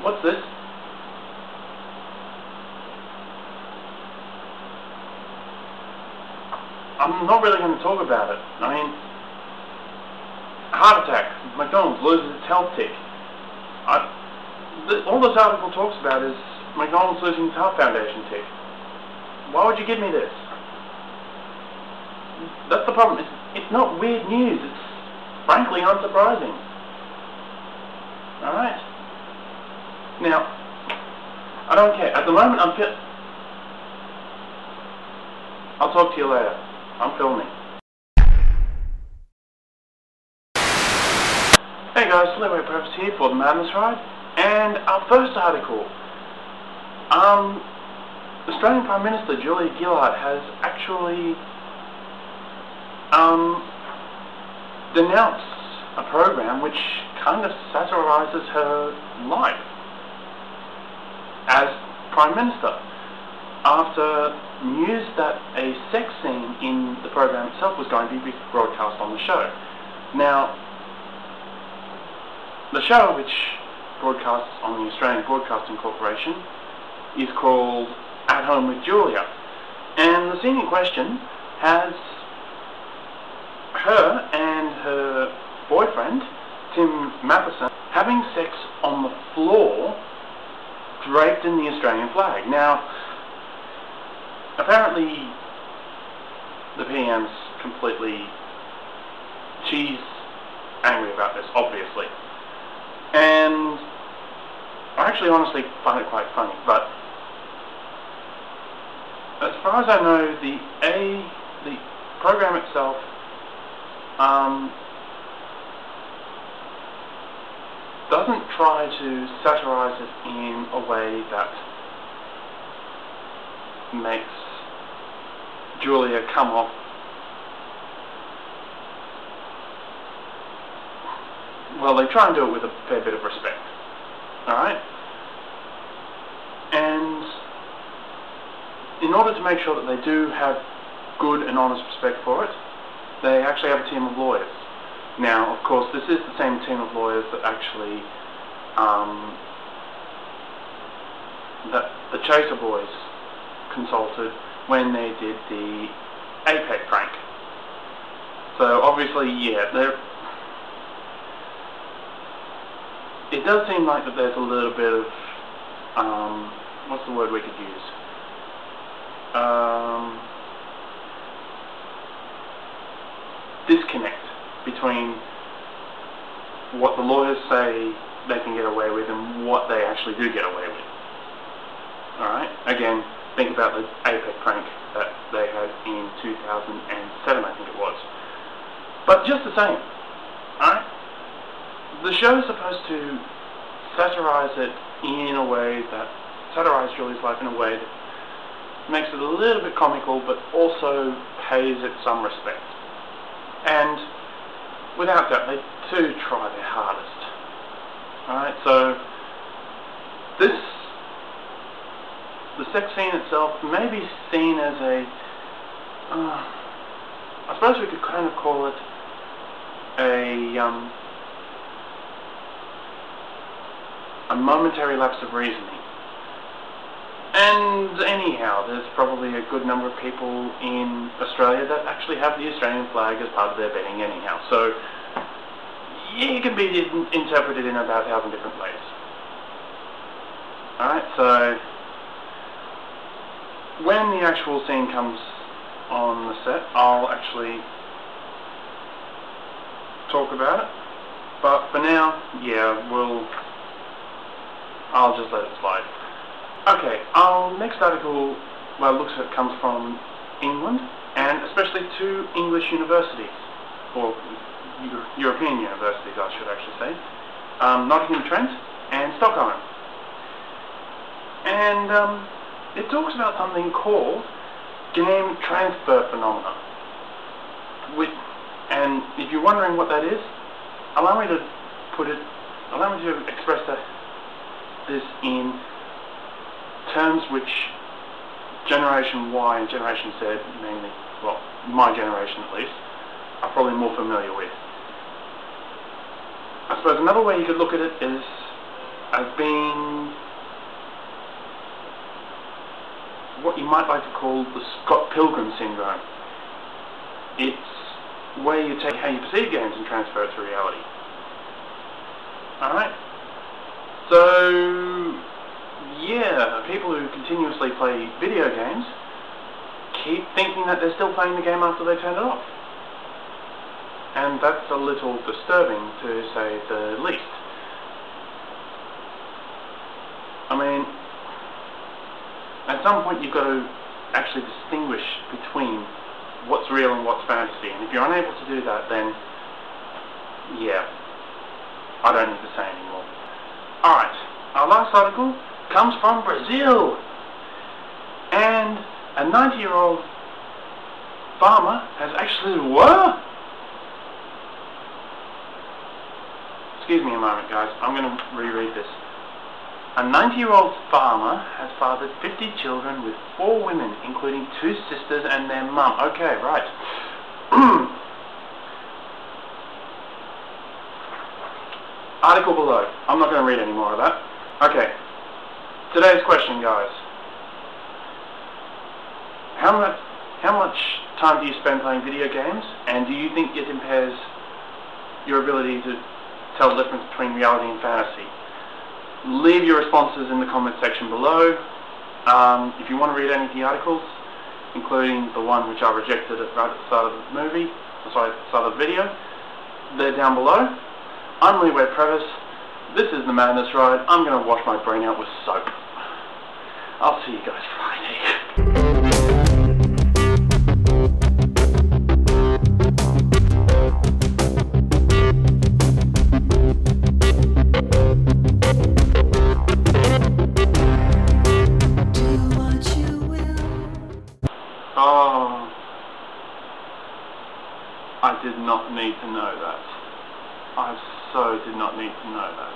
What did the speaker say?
what's this? I'm not really going to talk about it. I mean, heart attack, McDonald's loses its health tick. All this article talks about is McDonald's losing its heart foundation tick. Why would you give me this? That's the problem. It's not weird news. It's frankly unsurprising. Alright? Now, I don't care. At the moment, I'll talk to you later. I'm filming. Hey guys, Leeway Preps here for the Madness Ride. And our first article. Australian Prime Minister Julia Gillard has actually denounced a program which kind of satirises her life as Prime Minister, after news that a sex scene in the program itself was going to be broadcast on the show. Now, the show, which broadcasts on the Australian Broadcasting Corporation, is called At Home with Julia, and the scene in question has her and her boyfriend, Tim Matheson, having sex on the floor draped in the Australian flag. Now, apparently the PM's she's angry about this, obviously, and I actually honestly find it quite funny. But as far as I know, the program itself doesn't try to satirise it in a way that makes Julia come off well. They try and do it with a fair bit of respect. Alright? And in order to make sure that they do have good and honest respect for it, they actually have a team of lawyers. Now, of course, this is the same team of lawyers that actually that the Chaser Boys consulted when they did the APEC prank. So obviously, yeah, it does seem like that there's a little bit of what's the word we could use? Disconnect between what the lawyers say they can get away with and what they actually do get away with. Alright? Again, think about the APEC prank that they had in 2007, I think it was. But just the same, alright? The show is supposed to satirise Julia's life in a way that makes it a little bit comical, but also pays it some respect. And without doubt, they do try their hardest. Alright, so the sex scene itself may be seen as I suppose we could kind of call it a momentary lapse of reasoning. And anyhow, there's probably a good number of people in Australia that actually have the Australian flag as part of their bedding anyhow. So, yeah, it can be interpreted in about 1,000 different ways. Alright, so when the actual scene comes on the set, I'll actually talk about it. But for now, yeah, I'll just let it slide. Okay, our next article, well, it looks like it comes from England, and especially two English universities, or European universities, I should actually say, Nottingham-Trent and Stockholm. And it talks about something called game transfer phenomena. And if you're wondering what that is, allow me to express this in terms which Generation Y and Generation Z, mainly, well, my generation at least, are probably more familiar with. A suppose another way you could look at it is as being what you might like to call the Scott Pilgrim syndrome. It's where you take how you perceive games and transfer it to reality. Alright? So, yeah, people who continuously play video games keep thinking that they're still playing the game after they turn it off. And that's a little disturbing, to say the least. I mean, at some point you've got to actually distinguish between what's real and what's fantasy. And if you're unable to do that, then, yeah, I don't need to say anymore. Alright, our last article comes from Brazil. And a 90-year-old farmer has actually... What? Excuse me a moment, guys. I'm going to reread this. A 90-year-old farmer has fathered 50 children with 4 women, including 2 sisters and their mum. Okay, right. Article below. I'm not going to read any more of that. Okay. Today's question, guys. How much time do you spend playing video games, and do you think it impairs your ability to tell the difference between reality and fantasy? Leave your responses in the comment section below. If you want to read any of the articles, including the one which I rejected right at the start of the movie, sorry, start of the video, they're down below. I'm Lee Previs. This is the Madness Ride. I'm going to wash my brain out with soap. I'll see you guys Friday. Oh, I did not need to know that. I so did not need to know that.